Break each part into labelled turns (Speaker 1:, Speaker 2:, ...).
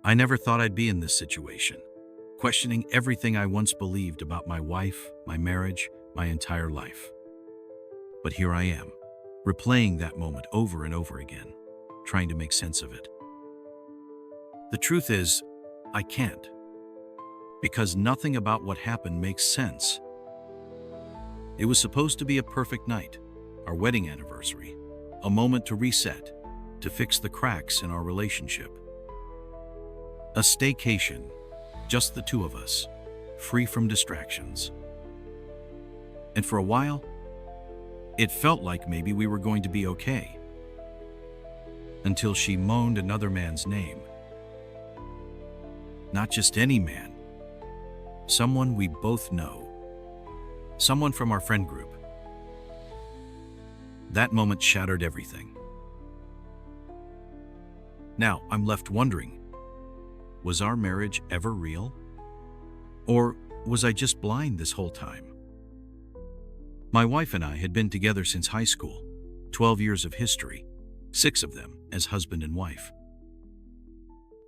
Speaker 1: I never thought I'd be in this situation, questioning everything I once believed about my wife, my marriage, my entire life. But here I am, replaying that moment over and over again, trying to make sense of it. The truth is, I can't, because nothing about what happened makes sense. It was supposed to be a perfect night, our wedding anniversary, a moment to reset, to fix the cracks in our relationship. A staycation, just the two of us, free from distractions. And for a while, it felt like maybe we were going to be okay. Until she moaned another man's name. Not just any man. Someone we both know. Someone from our friend group. That moment shattered everything. Now, I'm left wondering, was our marriage ever real? Or was I just blind this whole time? My wife and I had been together since high school, 12 years of history, 6 of them as husband and wife.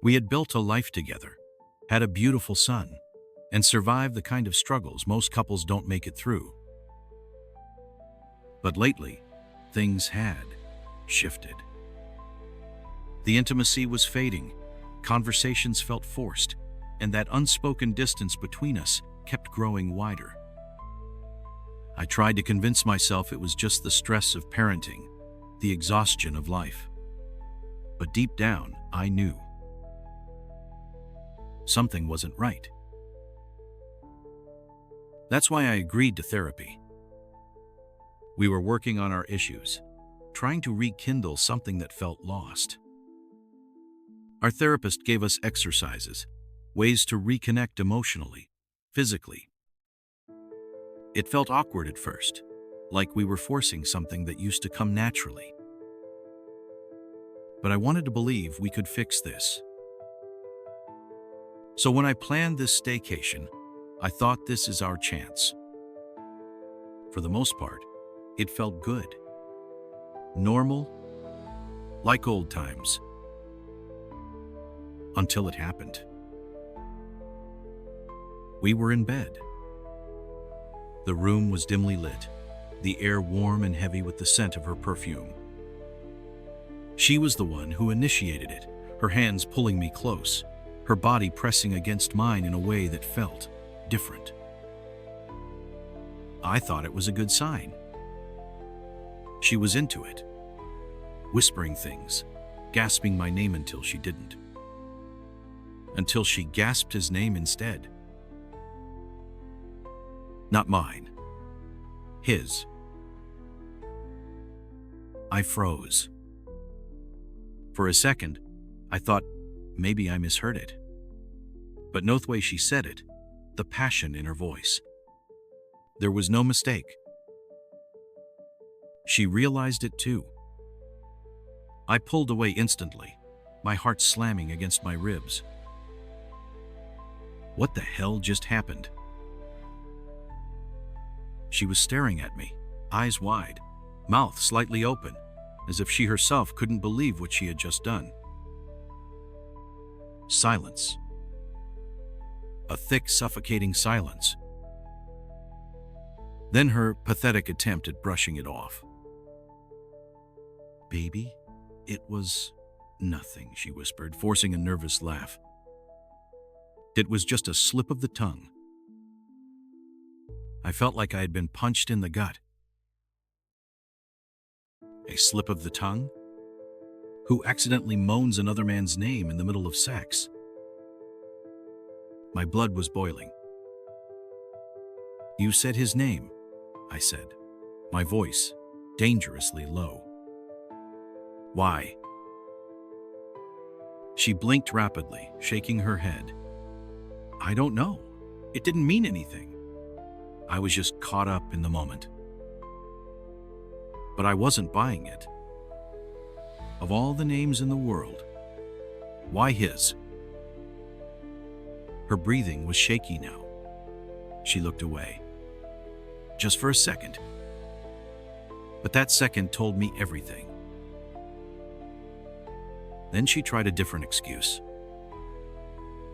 Speaker 1: We had built a life together, had a beautiful son, and survived the kind of struggles most couples don't make it through. But lately, things had shifted. The intimacy was fading, conversations felt forced, and that unspoken distance between us kept growing wider. I tried to convince myself it was just the stress of parenting, the exhaustion of life. But deep down, I knew something wasn't right. That's why I agreed to therapy. We were working on our issues, trying to rekindle something that felt lost. Our therapist gave us exercises, ways to reconnect emotionally, physically. It felt awkward at first, like we were forcing something that used to come naturally. But I wanted to believe we could fix this. So when I planned this staycation, I thought this is our chance. For the most part, it felt good. Normal, like old times. Until it happened. We were in bed. The room was dimly lit, the air warm and heavy with the scent of her perfume. She was the one who initiated it, her hands pulling me close, her body pressing against mine in a way that felt different. I thought it was a good sign. She was into it, whispering things, gasping my name until she didn't. Until she gasped his name instead. Not mine. His. I froze. For a second, I thought maybe I misheard it. But no way she said it, the passion in her voice. There was no mistake. She realized it too. I pulled away instantly, my heart slamming against my ribs. What the hell just happened? She was staring at me, eyes wide, mouth slightly open, as if she herself couldn't believe what she had just done. Silence. A thick, suffocating silence. Then her pathetic attempt at brushing it off. Baby, it was nothing, she whispered, forcing a nervous laugh. It was just a slip of the tongue. I felt like I had been punched in the gut. A slip of the tongue? Who accidentally moans another man's name in the middle of sex? My blood was boiling. You said his name, I said, my voice dangerously low. Why? She blinked rapidly, shaking her head. I don't know. It didn't mean anything. I was just caught up in the moment. But I wasn't buying it. Of all the names in the world, why his? Her breathing was shaky now. She looked away. Just for a second. But that second told me everything. Then she tried a different excuse.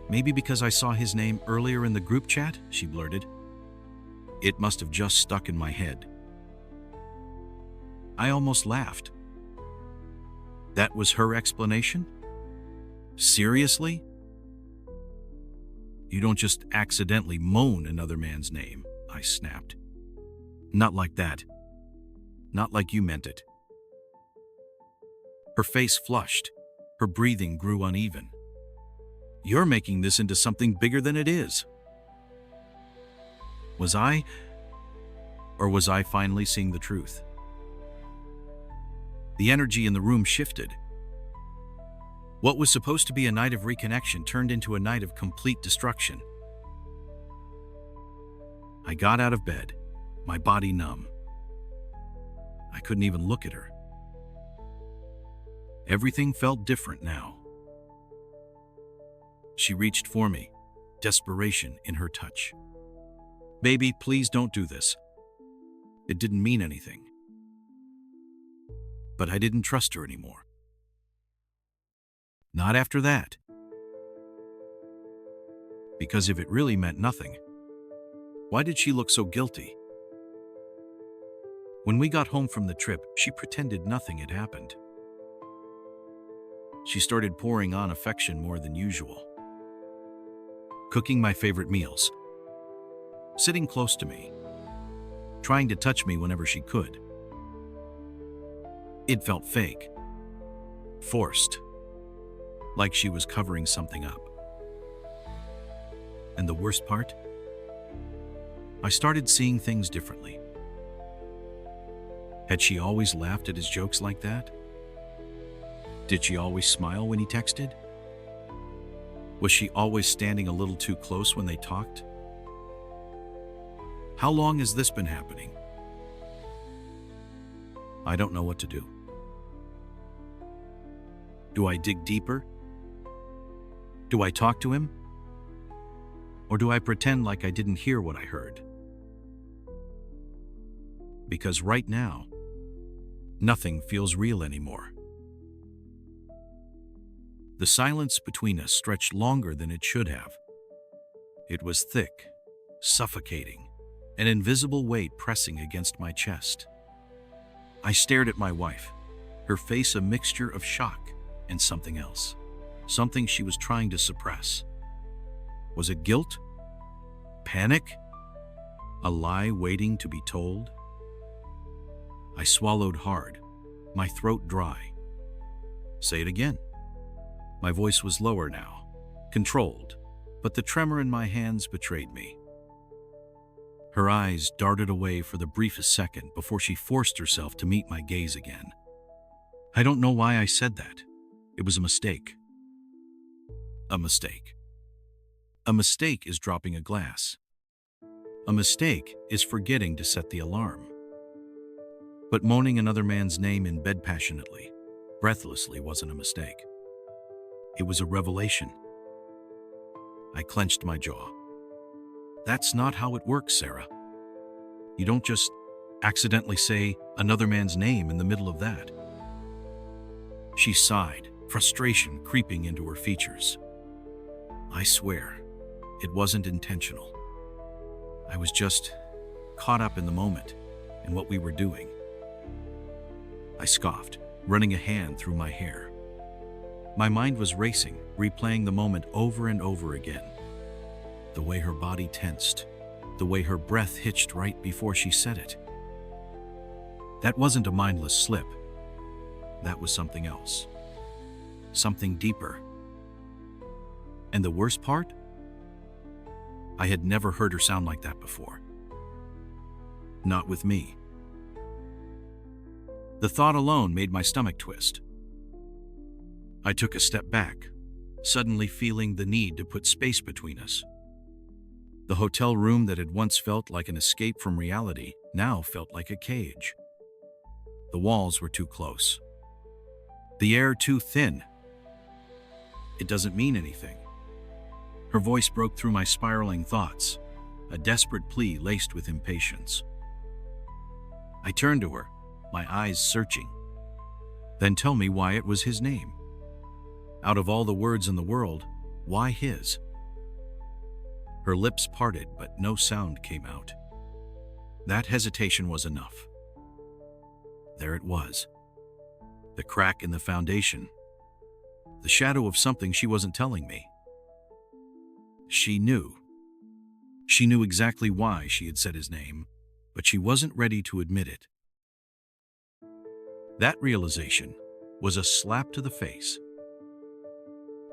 Speaker 1: Maybe because I saw his name earlier in the group chat, she blurted. It must have just stuck in my head. I almost laughed. That was her explanation? Seriously? You don't just accidentally moan another man's name, I snapped. Not like that. Not like you meant it. Her face flushed. Her breathing grew uneven. You're making this into something bigger than it is. Was I? Or was I finally seeing the truth? The energy in the room shifted. What was supposed to be a night of reconnection turned into a night of complete destruction. I got out of bed, my body numb. I couldn't even look at her. Everything felt different now. She reached for me, desperation in her touch. Baby, please don't do this. It didn't mean anything. But I didn't trust her anymore. Not after that. Because if it really meant nothing, why did she look so guilty? When we got home from the trip, she pretended nothing had happened. She started pouring on affection more than usual. Cooking my favorite meals. Sitting close to me. Trying to touch me whenever she could. It felt fake. Forced. Like she was covering something up. And the worst part? I started seeing things differently. Had she always laughed at his jokes like that? Did she always smile when he texted? Was she always standing a little too close when they talked? How long has this been happening? I don't know what to do. Do I dig deeper? Do I talk to him? Or do I pretend like I didn't hear what I heard? Because right now, nothing feels real anymore. The silence between us stretched longer than it should have. It was thick, suffocating, an invisible weight pressing against my chest. I stared at my wife, her face a mixture of shock and something else, something she was trying to suppress. Was it guilt? Panic? A lie waiting to be told? I swallowed hard, my throat dry. Say it again. My voice was lower now, controlled, but the tremor in my hands betrayed me. Her eyes darted away for the briefest second before she forced herself to meet my gaze again. I don't know why I said that. It was a mistake. A mistake. A mistake is dropping a glass. A mistake is forgetting to set the alarm. But moaning another man's name in bed passionately, breathlessly wasn't a mistake. It was a revelation. I clenched my jaw. That's not how it works, Sarah. You don't just accidentally say another man's name in the middle of that. She sighed, frustration creeping into her features. I swear, it wasn't intentional. I was just caught up in the moment and what we were doing. I scoffed, running a hand through my hair. My mind was racing, replaying the moment over and over again. The way her body tensed, the way her breath hitched right before she said it. That wasn't a mindless slip. That was something else. Something deeper. And the worst part? I had never heard her sound like that before. Not with me. The thought alone made my stomach twist. I took a step back, suddenly feeling the need to put space between us. The hotel room that had once felt like an escape from reality now felt like a cage. The walls were too close. The air too thin. It doesn't mean anything. Her voice broke through my spiraling thoughts, a desperate plea laced with impatience. I turned to her, my eyes searching. Then tell me why it was his name. Out of all the words in the world, why his? Her lips parted, but no sound came out. That hesitation was enough. There it was. The crack in the foundation. The shadow of something she wasn't telling me. She knew. She knew exactly why she had said his name, but she wasn't ready to admit it. That realization was a slap to the face.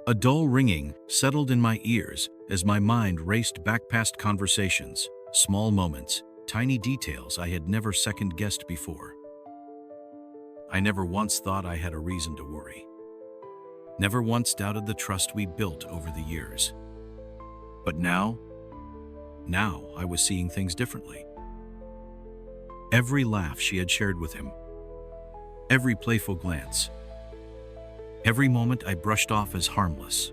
Speaker 1: A dull ringing settled in my ears as my mind raced back past conversations, small moments, tiny details I had never second-guessed before. I never once thought I had a reason to worry. Never once doubted the trust we built over the years. But now I was seeing things differently. Every laugh she had shared with him, every playful glance, every moment I brushed off as harmless.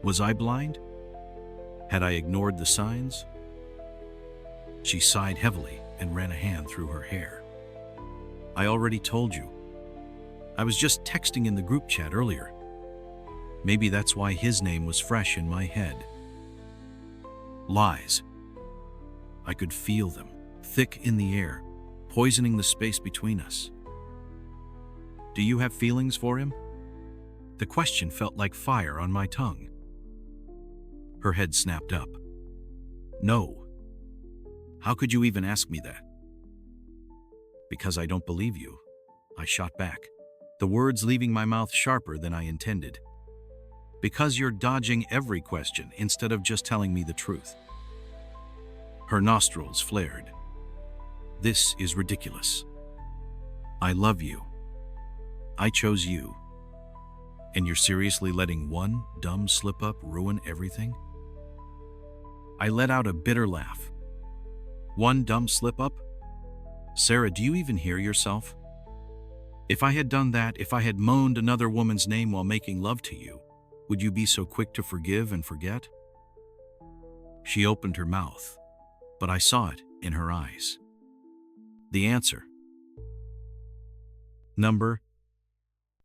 Speaker 1: Was I blind? Had I ignored the signs? She sighed heavily and ran a hand through her hair. I already told you. I was just texting in the group chat earlier. Maybe that's why his name was fresh in my head. Lies. I could feel them, thick in the air, poisoning the space between us. Do you have feelings for him? The question felt like fire on my tongue. Her head snapped up. No. How could you even ask me that? Because I don't believe you, I shot back, the words leaving my mouth sharper than I intended. Because you're dodging every question instead of just telling me the truth. Her nostrils flared. This is ridiculous. I love you. I chose you. And you're seriously letting one dumb slip-up ruin everything? I let out a bitter laugh. One dumb slip-up? Sarah, do you even hear yourself? If I had done that, if I had moaned another woman's name while making love to you, would you be so quick to forgive and forget? She opened her mouth, but I saw it in her eyes. The answer. Number.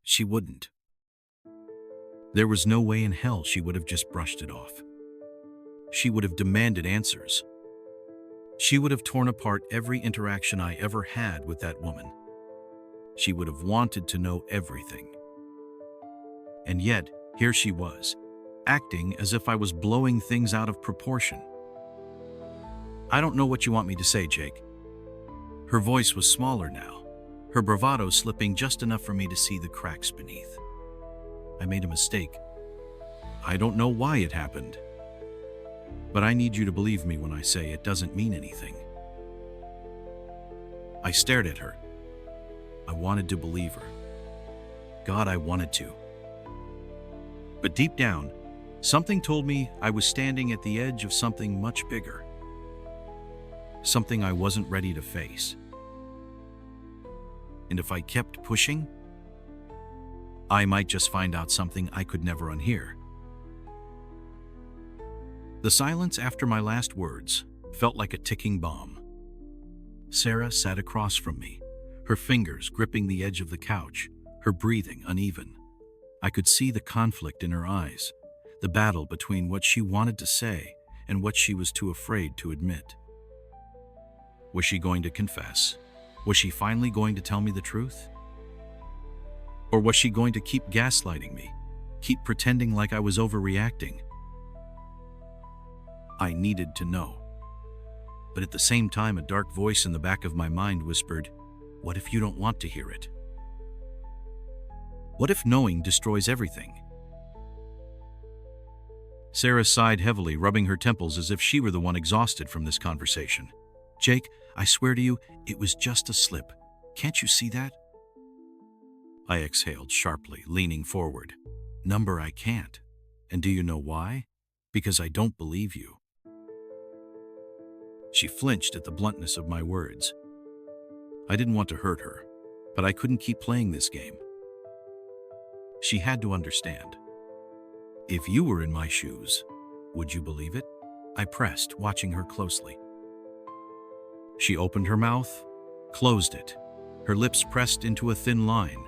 Speaker 1: She wouldn't. There was no way in hell she would have just brushed it off. She would have demanded answers. She would have torn apart every interaction I ever had with that woman. She would have wanted to know everything. And yet, here she was, acting as if I was blowing things out of proportion. I don't know what you want me to say, Jake. Her voice was smaller now, her bravado slipping just enough for me to see the cracks beneath. I made a mistake. I don't know why it happened. But I need you to believe me when I say it doesn't mean anything. I stared at her. I wanted to believe her. God, I wanted to. But deep down, something told me I was standing at the edge of something much bigger. Something I wasn't ready to face. And if I kept pushing, I might just find out something I could never unhear. The silence after my last words felt like a ticking bomb. Sarah sat across from me, her fingers gripping the edge of the couch, her breathing uneven. I could see the conflict in her eyes, the battle between what she wanted to say and what she was too afraid to admit. Was she going to confess? Was she finally going to tell me the truth? Or was she going to keep gaslighting me, keep pretending like I was overreacting? I needed to know. But at the same time, a dark voice in the back of my mind whispered, "What if you don't want to hear it? What if knowing destroys everything?" Sarah sighed heavily, rubbing her temples as if she were the one exhausted from this conversation. "Jake, I swear to you, it was just a slip. Can't you see that?" I exhaled sharply, leaning forward. "Number, I can't. And do you know why? Because I don't believe you." She flinched at the bluntness of my words. I didn't want to hurt her, but I couldn't keep playing this game. She had to understand. "If you were in my shoes, would you believe it?" I pressed, watching her closely. She opened her mouth, closed it, her lips pressed into a thin line.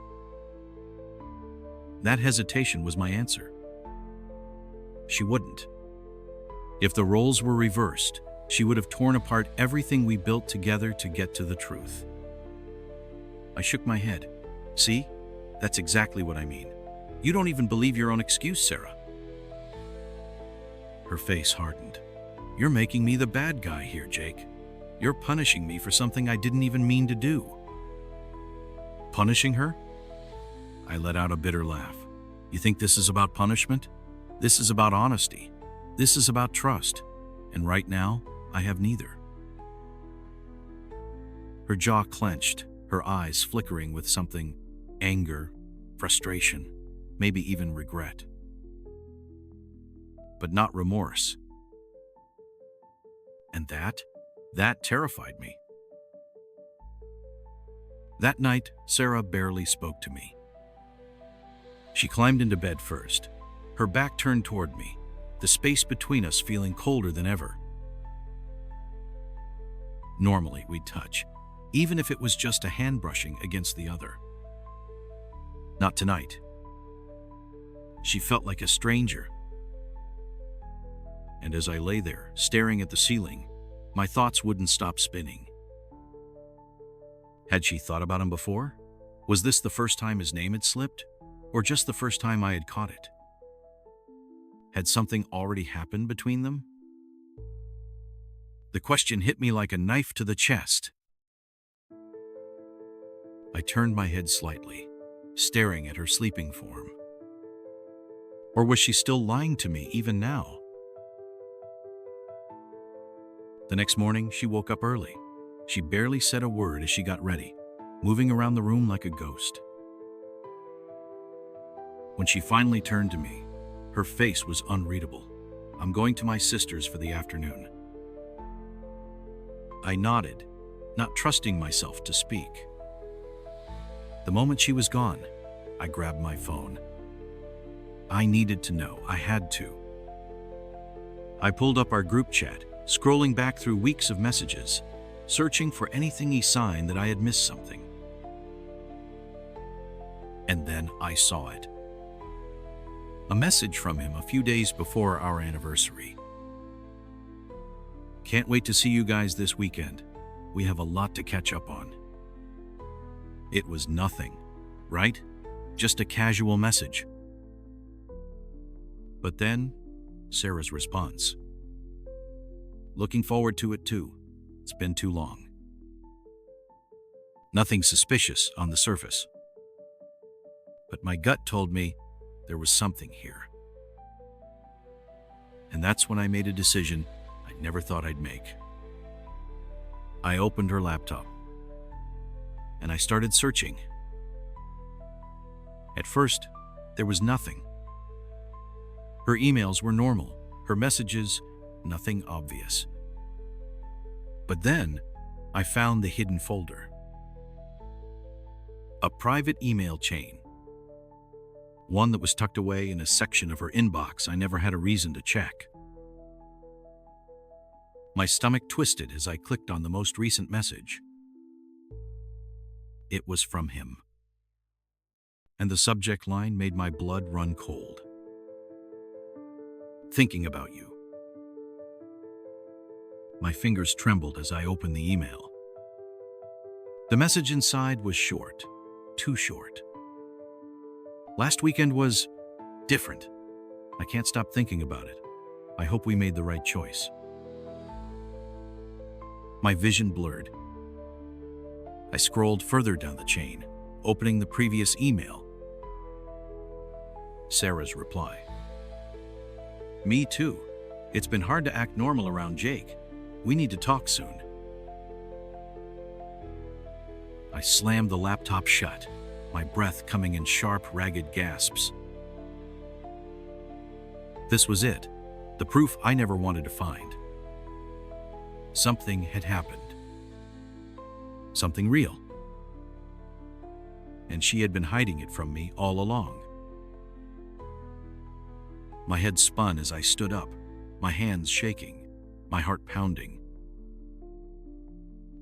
Speaker 1: That hesitation was my answer. She wouldn't. If the roles were reversed, she would have torn apart everything we built together to get to the truth. I shook my head. See? That's exactly what I mean. You don't even believe your own excuse, Sarah. Her face hardened. You're making me the bad guy here, Jake. You're punishing me for something I didn't even mean to do. Punishing her? I let out a bitter laugh. You think this is about punishment? This is about honesty. This is about trust. And right now, I have neither. Her jaw clenched, her eyes flickering with something: anger, frustration, maybe even regret. But not remorse. And that terrified me. That night, Sarah barely spoke to me. She climbed into bed first, her back turned toward me, the space between us feeling colder than ever. Normally, we'd touch, even if it was just a hand brushing against the other. Not tonight. She felt like a stranger. And as I lay there, staring at the ceiling, my thoughts wouldn't stop spinning. Had she thought about him before? Was this the first time his name had slipped? Or just the first time I had caught it? Had something already happened between them? The question hit me like a knife to the chest. I turned my head slightly, staring at her sleeping form. Or was she still lying to me even now? The next morning, she woke up early. She barely said a word as she got ready, moving around the room like a ghost. When she finally turned to me, her face was unreadable. I'm going to my sister's for the afternoon. I nodded, not trusting myself to speak. The moment she was gone, I grabbed my phone. I needed to know. I had to. I pulled up our group chat, scrolling back through weeks of messages, searching for anything he signed that I had missed something. And then I saw it. A message from him a few days before our anniversary. Can't wait to see you guys this weekend. We have a lot to catch up on. It was nothing, right? Just a casual message. But then, Sarah's response. Looking forward to it too. It's been too long. Nothing suspicious on the surface. But my gut told me there was something here. And that's when I made a decision I never thought I'd make. I opened her laptop, and I started searching. At first, there was nothing. Her emails were normal, her messages, nothing obvious. But then, I found the hidden folder. A private email chain. One that was tucked away in a section of her inbox I never had a reason to check. My stomach twisted as I clicked on the most recent message. It was from him. And the subject line made my blood run cold. Thinking about you. My fingers trembled as I opened the email. The message inside was short, too short. Last weekend was different. I can't stop thinking about it. I hope we made the right choice. My vision blurred. I scrolled further down the chain, opening the previous email. Sarah's reply. Me too. It's been hard to act normal around Jake. We need to talk soon. I slammed the laptop shut, my breath coming in sharp, ragged gasps. This was it, the proof I never wanted to find. Something had happened. Something real. And she had been hiding it from me all along. My head spun as I stood up, my hands shaking, my heart pounding.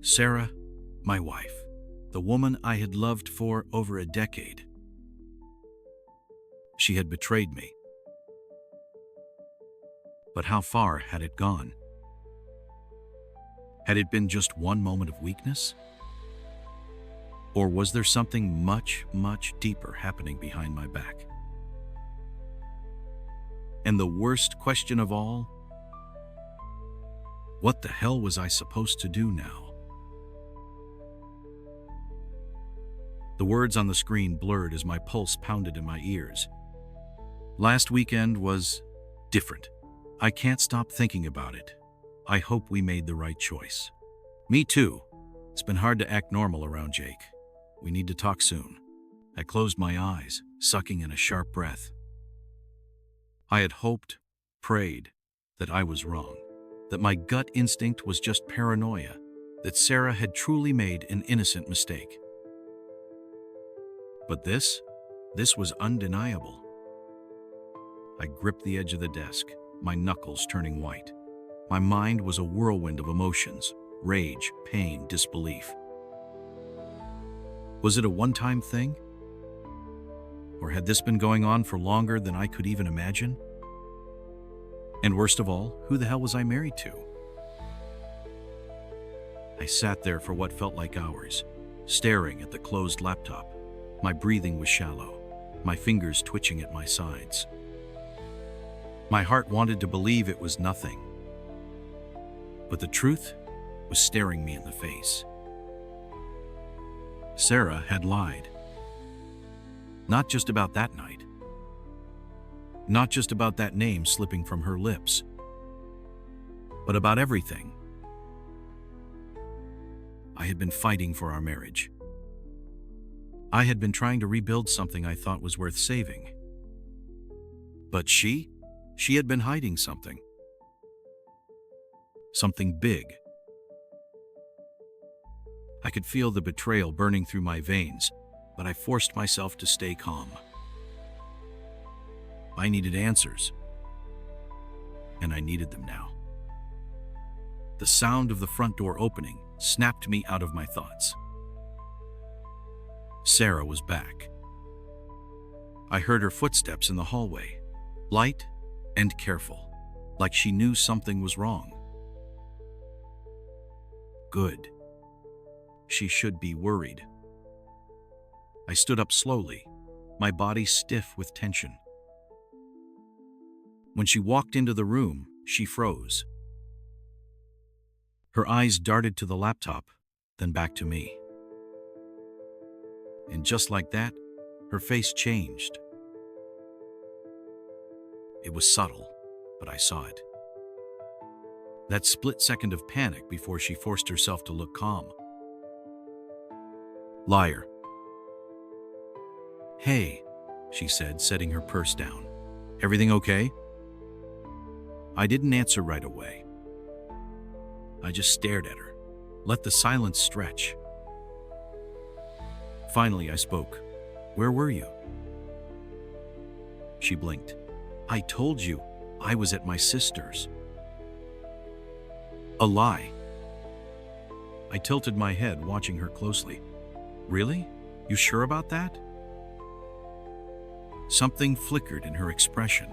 Speaker 1: Sarah, my wife, the woman I had loved for over a decade. She had betrayed me. But how far had it gone? Had it been just one moment of weakness? Or was there something much, much deeper happening behind my back? And the worst question of all, what the hell was I supposed to do now? The words on the screen blurred as my pulse pounded in my ears. Last weekend was different. I can't stop thinking about it. I hope we made the right choice. Me too. It's been hard to act normal around Jake. We need to talk soon. I closed my eyes, sucking in a sharp breath. I had hoped, prayed, that I was wrong, that my gut instinct was just paranoia, that Sarah had truly made an innocent mistake. But this was undeniable. I gripped the edge of the desk, my knuckles turning white. My mind was a whirlwind of emotions, rage, pain, disbelief. Was it a one-time thing? Or had this been going on for longer than I could even imagine? And worst of all, who the hell was I married to? I sat there for what felt like hours, staring at the closed laptop. My breathing was shallow, my fingers twitching at my sides. My heart wanted to believe it was nothing, but the truth was staring me in the face. Sarah had lied. Not just about that night. Not just about that name slipping from her lips, but about everything. I had been fighting for our marriage. I had been trying to rebuild something I thought was worth saving. But she had been hiding something. Something big. I could feel the betrayal burning through my veins, but I forced myself to stay calm. I needed answers, and I needed them now. The sound of the front door opening snapped me out of my thoughts. Sarah was back. I heard her footsteps in the hallway, light and careful, like she knew something was wrong. Good. She should be worried. I stood up slowly, my body stiff with tension. When she walked into the room, she froze. Her eyes darted to the laptop, then back to me. And just like that, her face changed. It was subtle, but I saw it. That split second of panic before she forced herself to look calm. Liar. Hey, she said, setting her purse down. Everything okay? I didn't answer right away. I just stared at her, let the silence stretch. Finally, I spoke. Where were you? She blinked. I told you, I was at my sister's. A lie. I tilted my head, watching her closely. Really? You sure about that? Something flickered in her expression.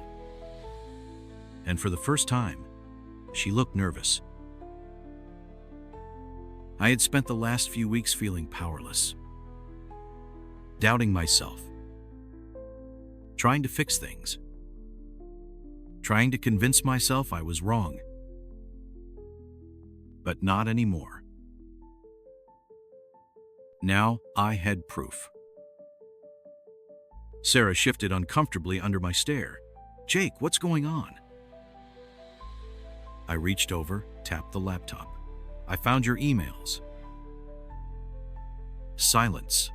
Speaker 1: And for the first time, she looked nervous. I had spent the last few weeks feeling powerless, doubting myself, trying to fix things, trying to convince myself I was wrong. But not anymore. Now I had proof. Sarah shifted uncomfortably under my stare. Jake, what's going on? I reached over, tapped the laptop. I found your emails. Silence.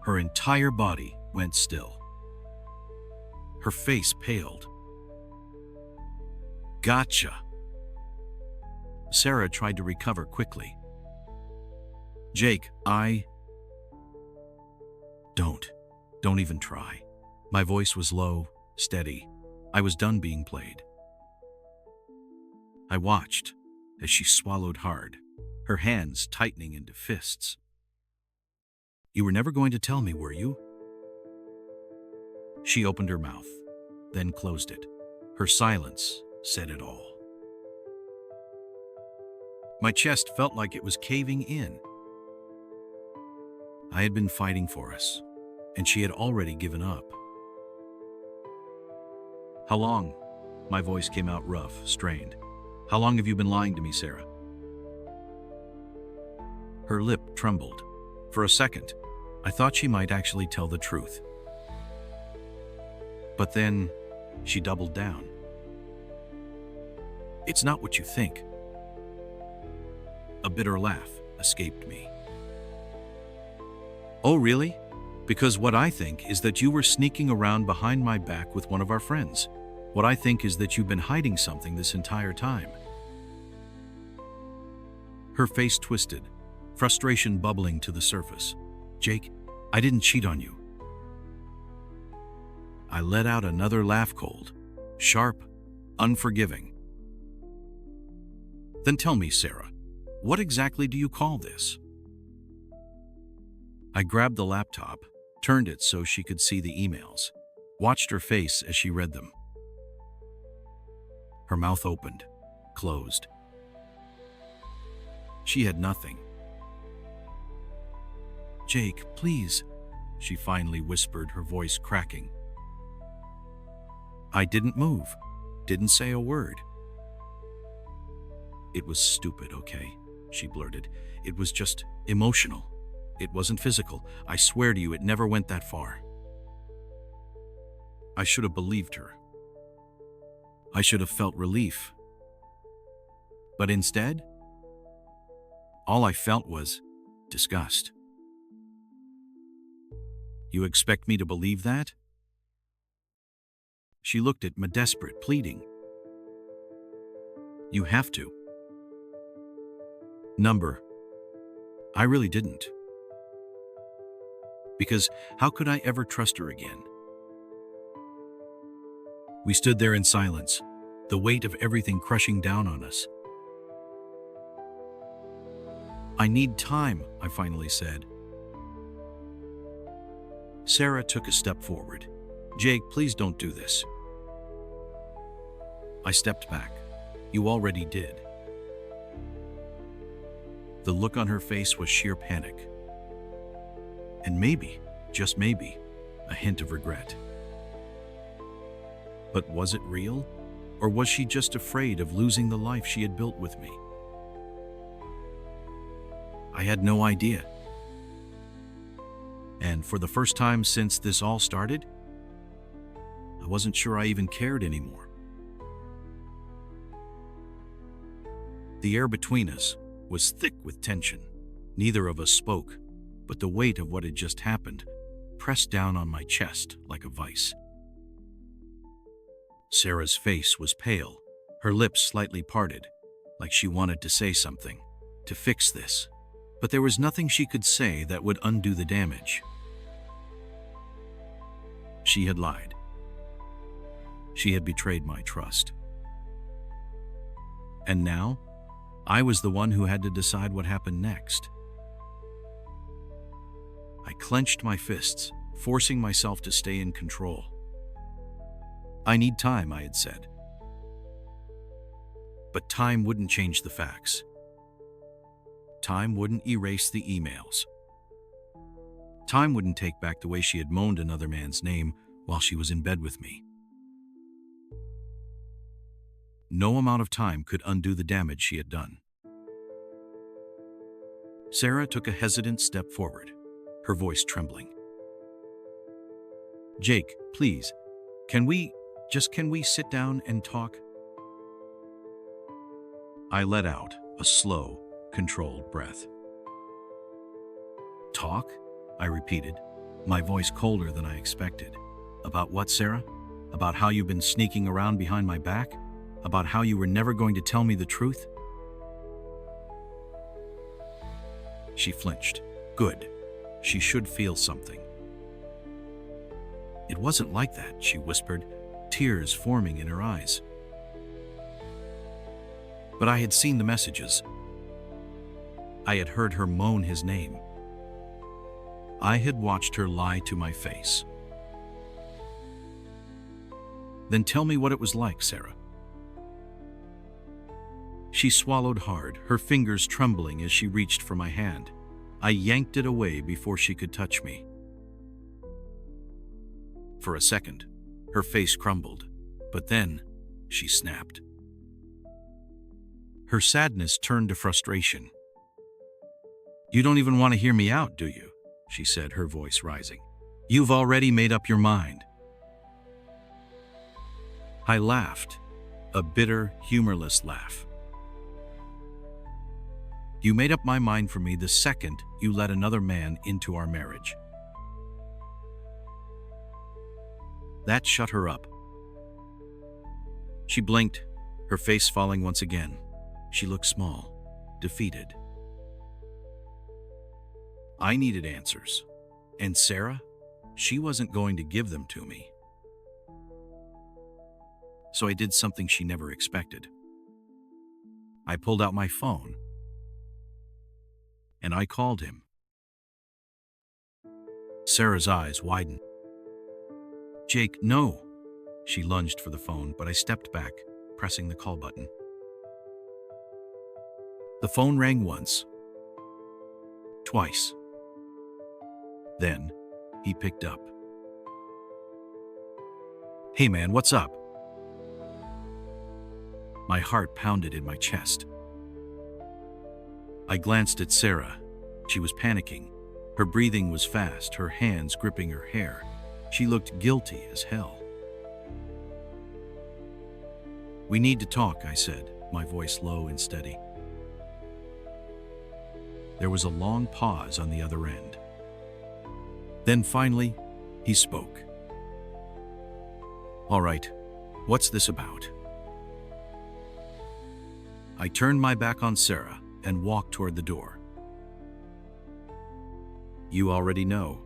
Speaker 1: Her entire body went still. Her face paled. Gotcha. Sarah tried to recover quickly. Jake, Don't even try. My voice was low, steady. I was done being played. I watched as she swallowed hard, her hands tightening into fists. You were never going to tell me, were you? She opened her mouth, then closed it. Her silence said it all. My chest felt like it was caving in. I had been fighting for us, and she had already given up. How long? My voice came out rough, strained. How long have you been lying to me, Sarah? Her lip trembled. For a second, I thought she might actually tell the truth. But then, she doubled down. It's not what you think. A bitter laugh escaped me. Oh, really? Because what I think is that you were sneaking around behind my back with one of our friends. What I think is that you've been hiding something this entire time. Her face twisted, frustration bubbling to the surface. Jake, I didn't cheat on you. I let out another laugh, cold, sharp, unforgiving. Then tell me, Sarah, what exactly do you call this? I grabbed the laptop, turned it so she could see the emails, watched her face as she read them. Her mouth opened, closed. She had nothing. Jake, please, she finally whispered, her voice cracking. I didn't move, didn't say a word. It was stupid, okay, she blurted. It was just emotional. It wasn't physical. I swear to you, it never went that far. I should have believed her. I should have felt relief. But instead, all I felt was disgust. You expect me to believe that? She looked at me, desperate, pleading. You have to. I really didn't. Because how could I ever trust her again? We stood there in silence, the weight of everything crushing down on us. I need time, I finally said. Sarah took a step forward. Jake, please don't do this. I stepped back. You already did. The look on her face was sheer panic. And maybe, just maybe, a hint of regret. But was it real? Or was she just afraid of losing the life she had built with me? I had no idea. And for the first time since this all started, I wasn't sure I even cared anymore. The air between us was thick with tension. Neither of us spoke, but the weight of what had just happened pressed down on my chest like a vice. Sarah's face was pale, her lips slightly parted, like she wanted to say something, to fix this. But there was nothing she could say that would undo the damage. She had lied. She had betrayed my trust. And now, I was the one who had to decide what happened next. I clenched my fists, forcing myself to stay in control. I need time, I had said. But time wouldn't change the facts. Time wouldn't erase the emails. Time wouldn't take back the way she had moaned another man's name while she was in bed with me. No amount of time could undo the damage she had done. Sarah took a hesitant step forward, her voice trembling. Jake, please, can we sit down and talk? I let out a slow, controlled breath. Talk? I repeated, my voice colder than I expected. About what, Sarah? About how you've been sneaking around behind my back? About how you were never going to tell me the truth? She flinched. Good. She should feel something. It wasn't like that, she whispered, tears forming in her eyes. But I had seen the messages. I had heard her moan his name. I had watched her lie to my face. Then tell me what it was like, Sarah. She swallowed hard, her fingers trembling as she reached for my hand. I yanked it away before she could touch me. For a second, her face crumbled, but then she snapped. Her sadness turned to frustration. "You don't even want to hear me out, do you?" she said, her voice rising. "You've already made up your mind." I laughed, a bitter, humorless laugh. "You made up my mind for me the second you let another man into our marriage." That shut her up. She blinked, her face falling once again. She looked small, defeated. I needed answers, and Sarah, she wasn't going to give them to me. So I did something she never expected. I pulled out my phone, and I called him. Sarah's eyes widened. "Jake, no." She lunged for the phone, but I stepped back, pressing the call button. The phone rang once, twice. Then he picked up. "Hey man, what's up?" My heart pounded in my chest. I glanced at Sarah. She was panicking. Her breathing was fast, her hands gripping her hair. She looked guilty as hell. "We need to talk," I said, my voice low and steady. There was a long pause on the other end. Then finally, he spoke. "All right, what's this about?" I turned my back on Sarah and walked toward the door. "You already know."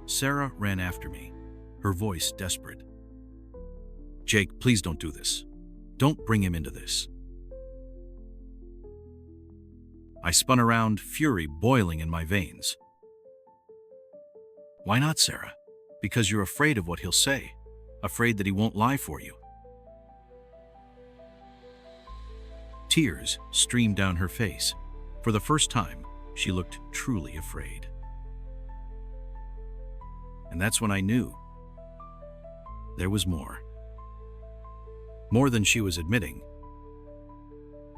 Speaker 1: Sarah ran after me, her voice desperate. "Jake, please don't do this. Don't bring him into this." I spun around, fury boiling in my veins. "Why not, Sarah?" "Because you're afraid of what he'll say, afraid that he won't lie for you." Tears streamed down her face. For the first time, she looked truly afraid. And that's when I knew there was more. More than she was admitting.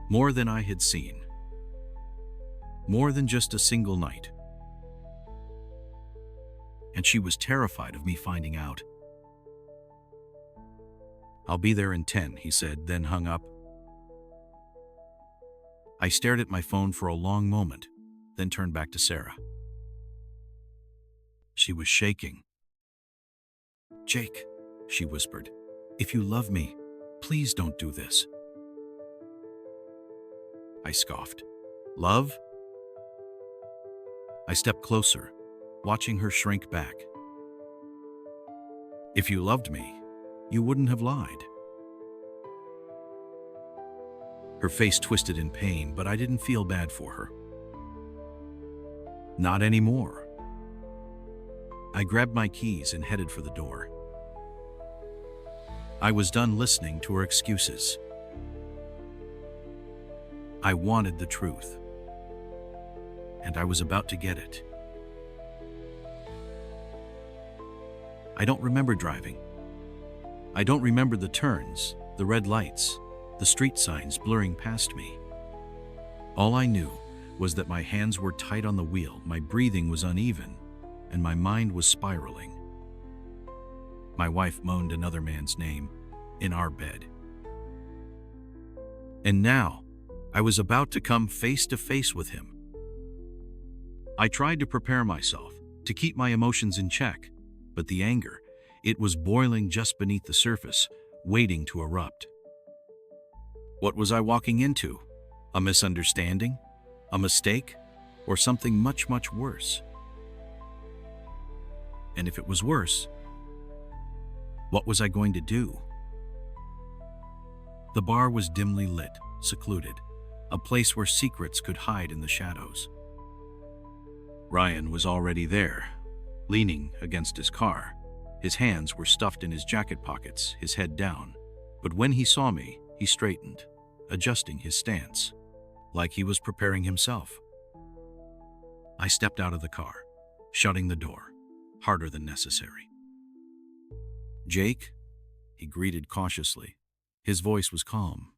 Speaker 1: More than I had seen. More than just a single night. And she was terrified of me finding out. "I'll be there in 10, he said, then hung up. I stared at my phone for a long moment, then turned back to Sarah. She was shaking. "Jake," she whispered, "if you love me, please don't do this." I scoffed. "Love?" I stepped closer, watching her shrink back. "If you loved me, you wouldn't have lied." Her face twisted in pain, but I didn't feel bad for her. Not anymore. I grabbed my keys and headed for the door. I was done listening to her excuses. I wanted the truth, and I was about to get it. I don't remember driving. I don't remember the turns, the red lights, the street signs blurring past me. All I knew was that my hands were tight on the wheel, my breathing was uneven, and my mind was spiraling. My wife moaned another man's name in our bed. And now, I was about to come face to face with him. I tried to prepare myself, to keep my emotions in check, but the anger, it was boiling just beneath the surface, waiting to erupt. What was I walking into? A misunderstanding? A mistake? Or something much, much worse? And if it was worse, what was I going to do? The bar was dimly lit, secluded, a place where secrets could hide in the shadows. Ryan was already there, leaning against his car, His hands were stuffed in his jacket pockets, his head down. But when he saw me, he straightened, adjusting his stance, like he was preparing himself. I stepped out of the car, shutting the door, harder than necessary. "Jake?" he greeted cautiously. His voice was calm,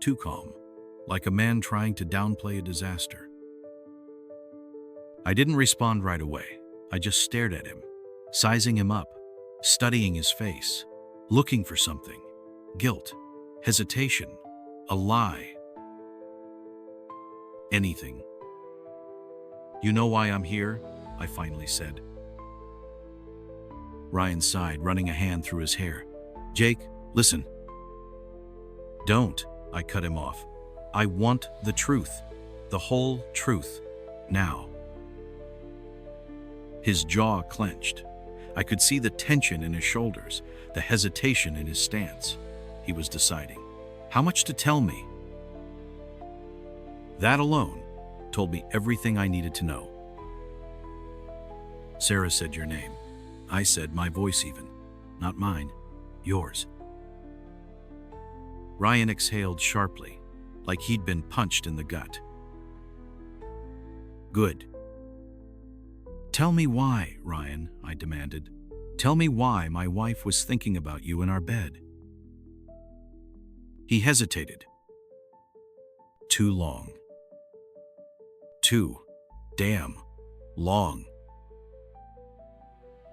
Speaker 1: too calm, like a man trying to downplay a disaster. I didn't respond right away. I just stared at him, sizing him up, studying his face, looking for something. Guilt, hesitation, a lie. Anything. "You know why I'm here?" I finally said. Ryan sighed, running a hand through his hair. "Jake, listen." "Don't," I cut him off. "I want the truth, the whole truth, now." His jaw clenched. I could see the tension in his shoulders, the hesitation in his stance. He was deciding. How much to tell me? That alone told me everything I needed to know. "Sarah said your name." I said, my voice even. "Not mine, yours." Ryan exhaled sharply, like he'd been punched in the gut. "Good. Tell me why, Ryan," I demanded. "Tell me why my wife was thinking about you in our bed." He hesitated. Too long. Too damn long.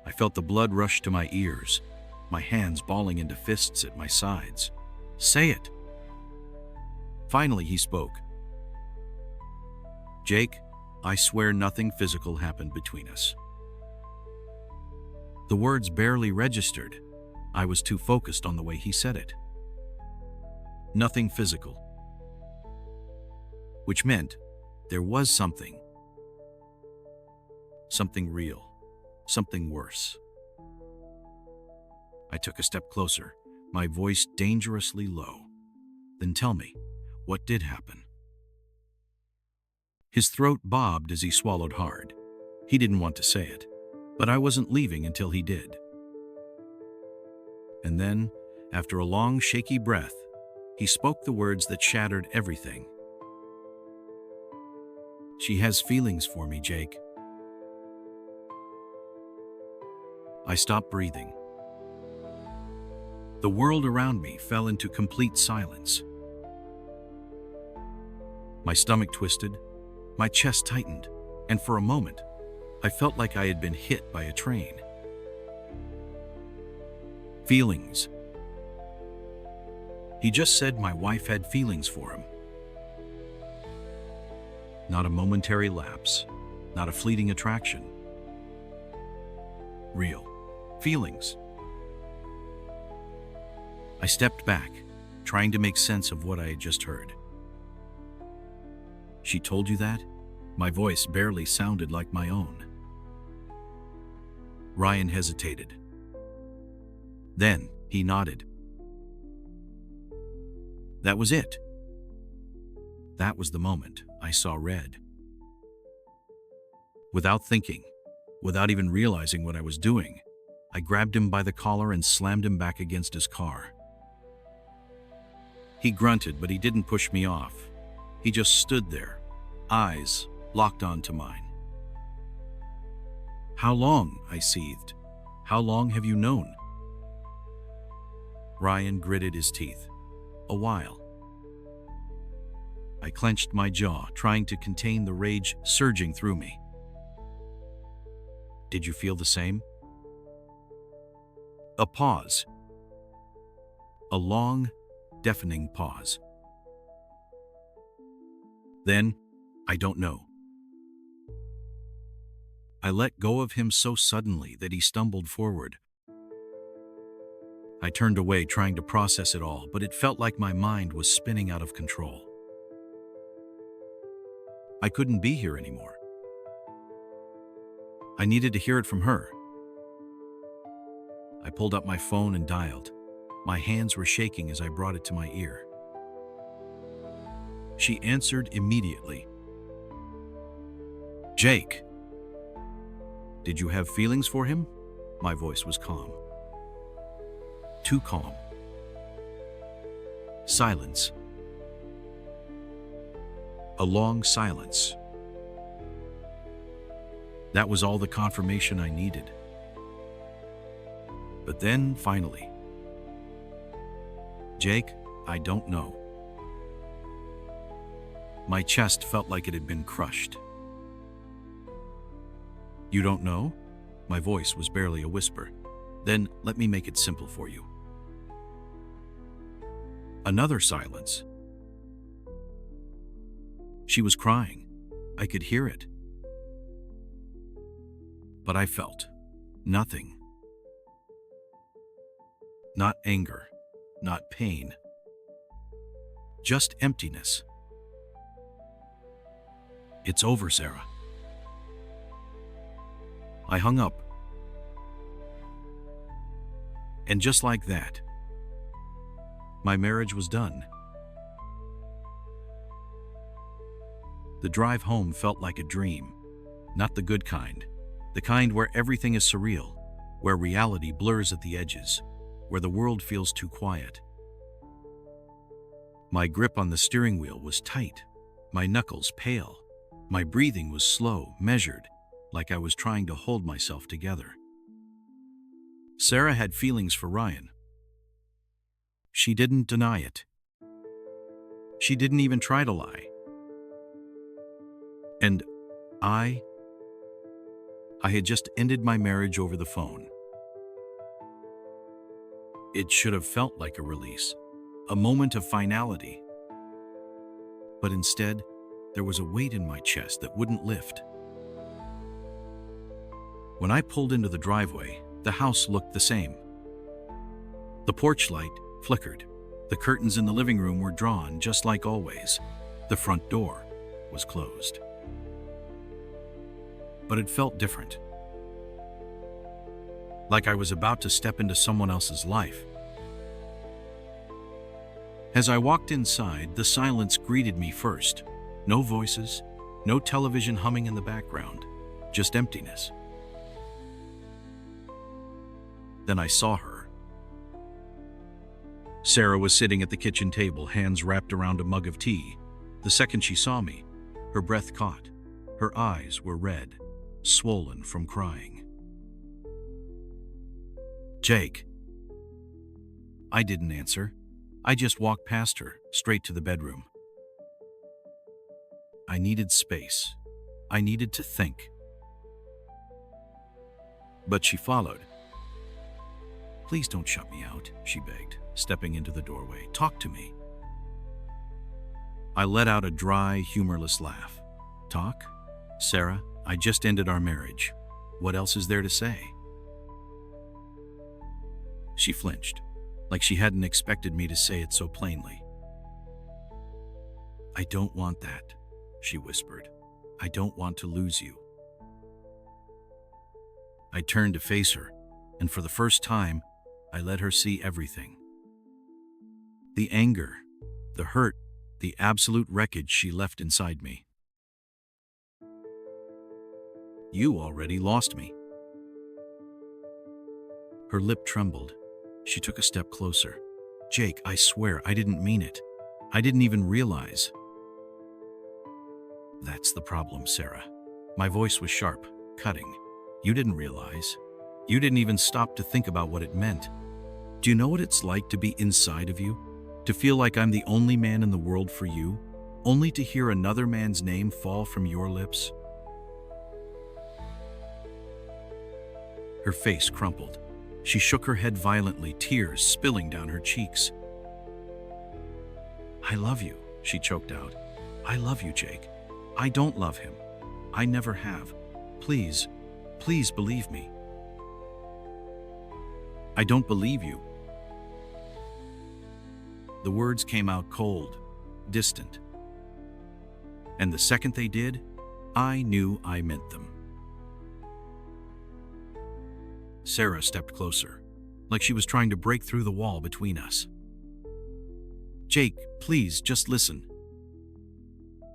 Speaker 1: I felt the blood rush to my ears, my hands balling into fists at my sides. "Say it." Finally, he spoke. "Jake, I swear nothing physical happened between us." The words barely registered. I was too focused on the way he said it. Nothing physical. Which meant there was something. Something real. Something worse. I took a step closer, my voice dangerously low. "Then tell me, what did happen?" His throat bobbed as he swallowed hard. He didn't want to say it, but I wasn't leaving until he did. And then, after a long, shaky breath, he spoke the words that shattered everything. "She has feelings for me, Jake." I stopped breathing. The world around me fell into complete silence. My stomach twisted, my chest tightened, and for a moment, I felt like I had been hit by a train. Feelings. He just said my wife had feelings for him. Not a momentary lapse, not a fleeting attraction. Real feelings. I stepped back, trying to make sense of what I had just heard. "She told you that?" My voice barely sounded like my own. Ryan hesitated. Then he nodded. That was it. That was the moment I saw red. Without thinking, without even realizing what I was doing, I grabbed him by the collar and slammed him back against his car. He grunted, but he didn't push me off. He just stood there, eyes locked onto mine. "How long?" I seethed. "How long have you known?" Ryan gritted his teeth. "A while." I clenched my jaw, trying to contain the rage surging through me. "Did you feel the same?" A pause. A long, deafening pause. Then, "I don't know." I let go of him so suddenly that he stumbled forward. I turned away, trying to process it all, but it felt like my mind was spinning out of control. I couldn't be here anymore. I needed to hear it from her. I pulled up my phone and dialed. My hands were shaking as I brought it to my ear. She answered immediately. "Jake." "Did you have feelings for him?" My voice was calm. too calm. Silence. A long silence. That was all the confirmation I needed. But then, finally, "Jake, I don't know." My chest felt like it had been crushed. "You don't know?" My voice was barely a whisper. "Then let me make it simple for you." Another silence. She was crying. I could hear it. But I felt nothing. Not anger, not pain. Just emptiness. "It's over, Sarah." I hung up. And just like that, my marriage was done. The drive home felt like a dream, not the good kind, the kind where everything is surreal, where reality blurs at the edges, where the world feels too quiet. My grip on the steering wheel was tight, my knuckles pale. My breathing was slow, measured, like I was trying to hold myself together. Sarah had feelings for Ryan. She didn't deny it. She didn't even try to lie. And I had just ended my marriage over the phone. It should have felt like a release, a moment of finality. But instead, there was a weight in my chest that wouldn't lift. When I pulled into the driveway, the house looked the same. The porch light flickered. The curtains in the living room were drawn just like always. The front door was closed. But it felt different. Like I was about to step into someone else's life. As I walked inside, the silence greeted me first. No voices, no television humming in the background, just emptiness. Then I saw her. Sarah was sitting at the kitchen table, hands wrapped around a mug of tea. The second she saw me, her breath caught. Her eyes were red, swollen from crying. "Jake." I didn't answer. I just walked past her, straight to the bedroom. I needed space. I needed to think. But she followed. "Please don't shut me out," she begged, stepping into the doorway. "Talk to me." I let out a dry, humorless laugh. "Talk? Sarah, I just ended our marriage. What else is there to say?" She flinched, like she hadn't expected me to say it so plainly. "I don't want that," she whispered. "I don't want to lose you." I turned to face her, and for the first time, I let her see everything. The anger, the hurt, the absolute wreckage she left inside me. "You already lost me." Her lip trembled. She took a step closer. "Jake, I swear I didn't mean it. I didn't even realize." "That's the problem, Sarah." My voice was sharp, cutting. "You didn't realize. You didn't even stop to think about what it meant. Do you know what it's like to be inside of you? To feel like I'm the only man in the world for you, only to hear another man's name fall from your lips?" Her face crumpled. She shook her head violently, tears spilling down her cheeks. "I love you," she choked out. "I love you, Jake. I don't love him. I never have. Please, please believe me." "I don't believe you." The words came out cold, distant. And the second they did, I knew I meant them. Sarah stepped closer, like she was trying to break through the wall between us. "Jake, please, just listen."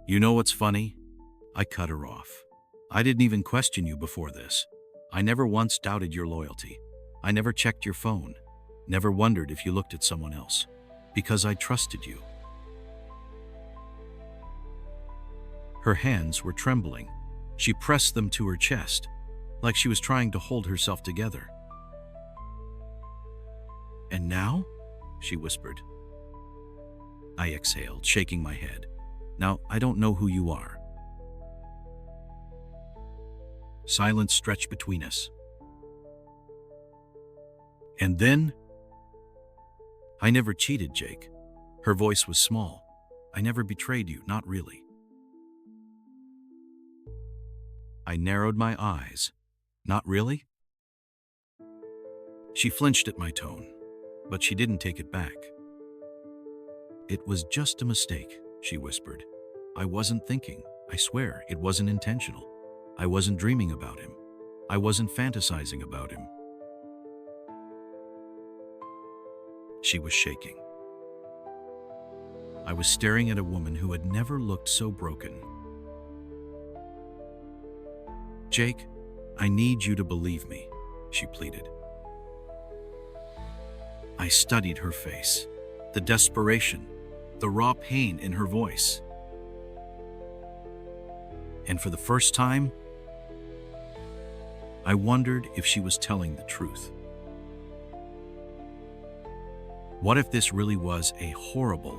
Speaker 1: "You know what's funny?" I cut her off. "I didn't even question you before this. I never once doubted your loyalty. I never checked your phone. Never wondered if you looked at someone else. Because I trusted you. Her hands were trembling. She pressed them to her chest, like she was trying to hold herself together. "And now?" she whispered. I exhaled, shaking my head. "Now, I don't know who you are." Silence stretched between us. "And then?" "I never cheated, Jake." Her voice was small. "I never betrayed you, not really." I narrowed my eyes. "Not really?" She flinched at my tone, but she didn't take it back. "It was just a mistake," she whispered. "I wasn't thinking. I swear, it wasn't intentional. I wasn't dreaming about him. I wasn't fantasizing about him." She was shaking. I was staring at a woman who had never looked so broken. "Jake, I need you to believe me," she pleaded. I studied her face, the desperation, the raw pain in her voice. And for the first time, I wondered if she was telling the truth. What if this really was a horrible,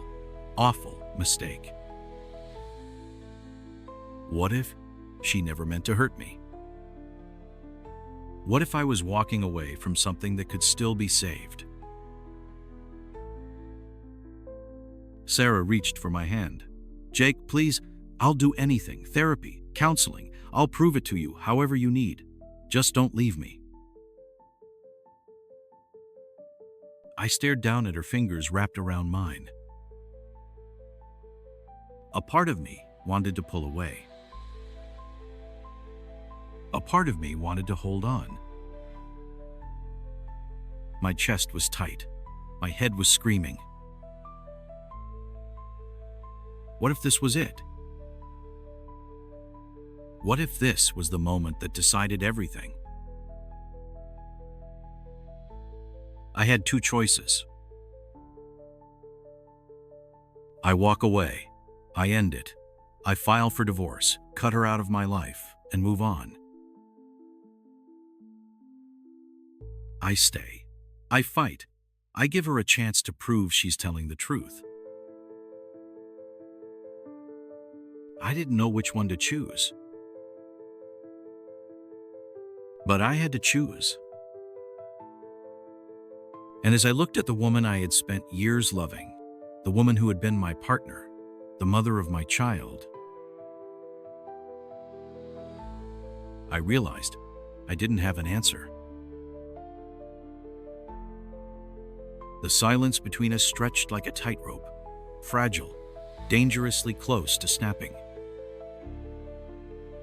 Speaker 1: awful mistake? What if she never meant to hurt me? What if I was walking away from something that could still be saved? Sarah reached for my hand. "Jake, please, I'll do anything. Therapy, counseling. I'll prove it to you however you need. Just don't leave me." I stared down at her fingers wrapped around mine. A part of me wanted to pull away. A part of me wanted to hold on. My chest was tight. My head was screaming. What if this was it? What if this was the moment that decided everything? I had two choices. I walk away. I end it. I file for divorce, cut her out of my life, and move on. I stay. I fight. I give her a chance to prove she's telling the truth. I didn't know which one to choose. But I had to choose. And as I looked at the woman I had spent years loving, the woman who had been my partner, the mother of my child, I realized I didn't have an answer. The silence between us stretched like a tightrope, fragile, dangerously close to snapping.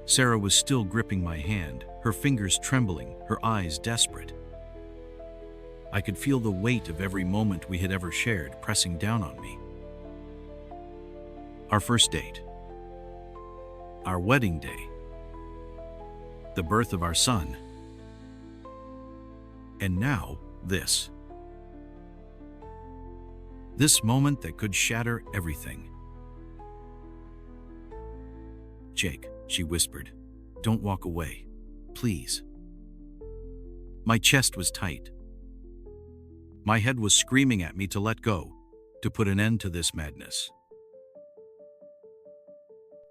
Speaker 1: Sarah was still gripping my hand, her fingers trembling, her eyes desperate. I could feel the weight of every moment we had ever shared pressing down on me. Our first date, our wedding day, the birth of our son, and now this. This moment that could shatter everything. "Jake," she whispered, "don't walk away, please." My chest was tight. My head was screaming at me to let go, to put an end to this madness.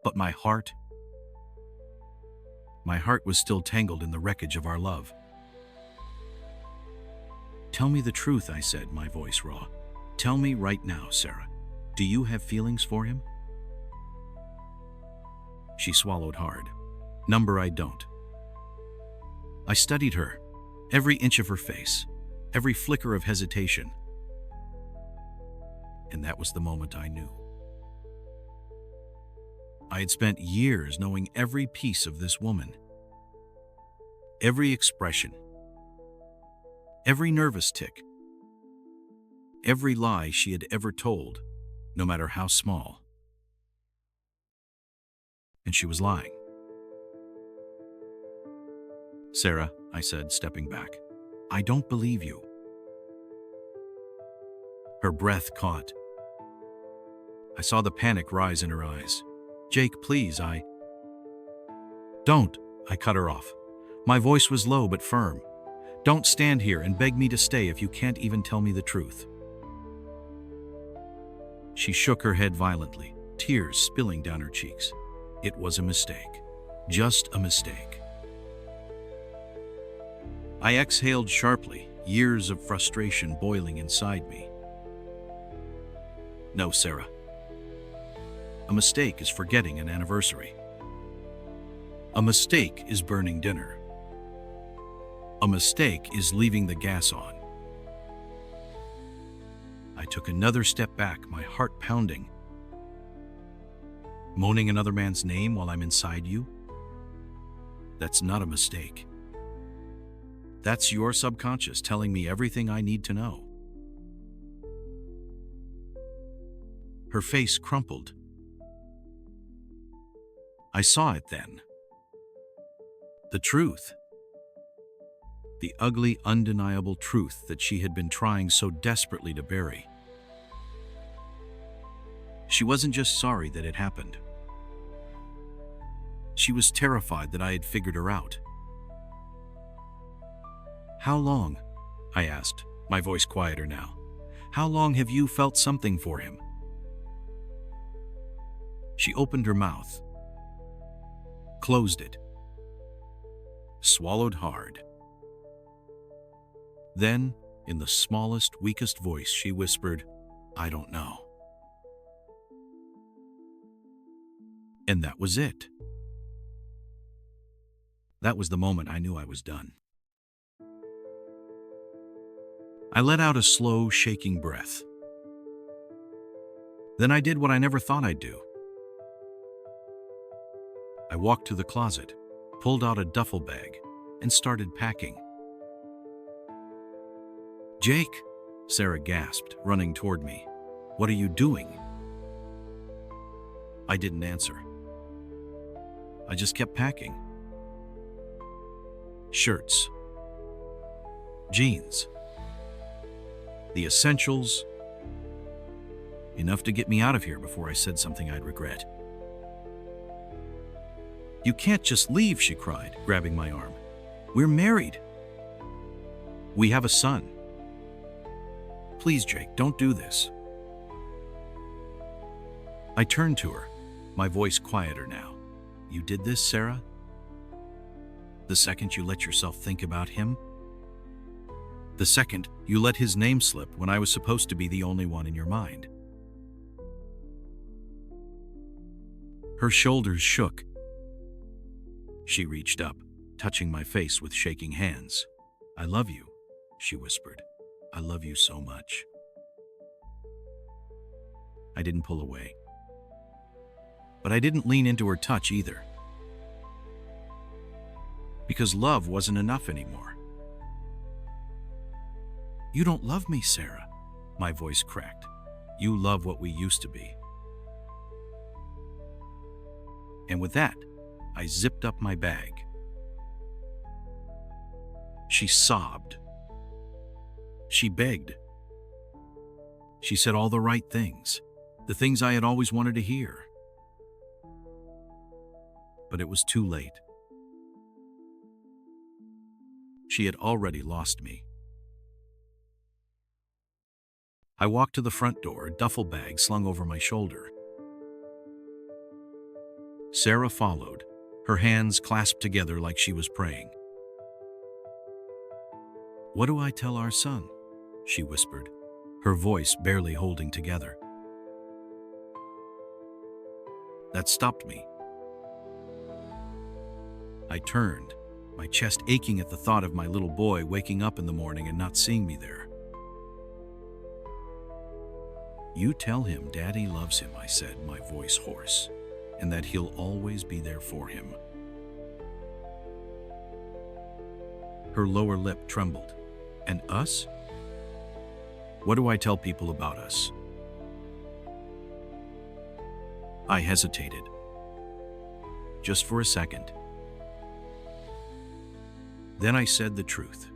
Speaker 1: But my heart was still tangled in the wreckage of our love. "Tell me the truth," I said, my voice raw. "Tell me right now, Sarah. Do you have feelings for him?" She swallowed hard. "Number, I don't." I studied her, every inch of her face, every flicker of hesitation. And that was the moment I knew. I had spent years knowing every piece of this woman. Every expression. Every nervous tick. Every lie she had ever told, no matter how small. And she was lying. "Sarah," I said, stepping back, "I don't believe you." Her breath caught. I saw the panic rise in her eyes. "Jake, please, Don't," I cut her off. My voice was low but firm. "Don't stand here and beg me to stay if you can't even tell me the truth." She shook her head violently, tears spilling down her cheeks. It was a mistake. Just a mistake. I exhaled sharply, years of frustration boiling inside me. "No, Sarah. A mistake is forgetting an anniversary. A mistake is burning dinner. A mistake is leaving the gas on." I took another step back, my heart pounding. Moaning another man's name while I'm inside you? That's not a mistake. That's your subconscious telling me everything I need to know. Her face crumpled. I saw it then. The truth. The ugly, undeniable truth that she had been trying so desperately to bury. She wasn't just sorry that it happened. She was terrified that I had figured her out. "How long?" I asked, my voice quieter now. "How long have you felt something for him?" She opened her mouth, closed it, swallowed hard. Then, in the smallest, weakest voice, she whispered, "I don't know." And that was it. That was the moment I knew I was done. I let out a slow, shaking breath. Then I did what I never thought I'd do. I walked to the closet, pulled out a duffel bag, and started packing. "Jake," Sarah gasped, running toward me. "What are you doing?" I didn't answer. I just kept packing. Shirts, jeans, the essentials, enough to get me out of here before I said something I'd regret. "You can't just leave," she cried, grabbing my arm. "We're married. We have a son. Please, Jake, don't do this." I turned to her, my voice quieter now. "You did this, Sarah? The second you let yourself think about him? The second you let his name slip when I was supposed to be the only one in your mind?" Her shoulders shook. She reached up, touching my face with shaking hands. "I love you," she whispered. "I love you so much." I didn't pull away. But I didn't lean into her touch either. Because love wasn't enough anymore. "You don't love me, Sarah," my voice cracked. "You love what we used to be." And with that, I zipped up my bag. She sobbed. She begged. She said all the right things, the things I had always wanted to hear. But it was too late. She had already lost me. I walked to the front door, a duffel bag slung over my shoulder. Sarah followed, her hands clasped together like she was praying. "What do I tell our son?" she whispered, her voice barely holding together. That stopped me. I turned, my chest aching at the thought of my little boy waking up in the morning and not seeing me there. "You tell him Daddy loves him," I said, my voice hoarse, "and that he'll always be there for him." Her lower lip trembled. "And us? What do I tell people about us?" I hesitated. Just for a second. Then I said the truth.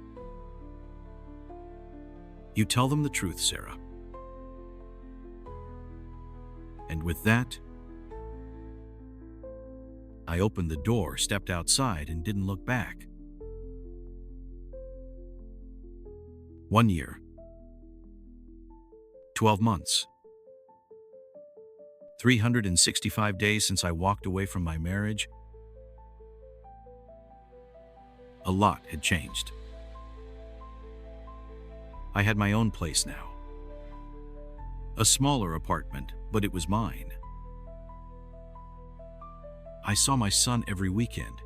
Speaker 1: "You tell them the truth, Sarah. And with that, I opened the door, stepped outside, and didn't look back. 1 year. 12 months. 365 days since I walked away from my marriage. A lot had changed. I had my own place now. A smaller apartment, but it was mine. I saw my son every weekend.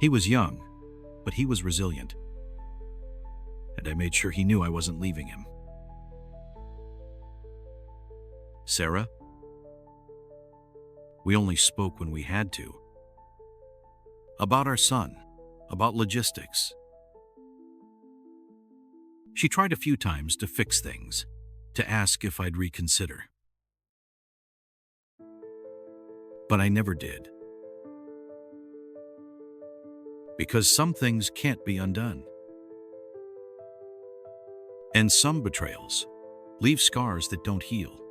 Speaker 1: He was young, but he was resilient. And I made sure he knew I wasn't leaving him. Sarah? We only spoke when we had to. About our son, about logistics. She tried a few times to fix things, to ask if I'd reconsider. But I never did. Because some things can't be undone. And some betrayals leave scars that don't heal.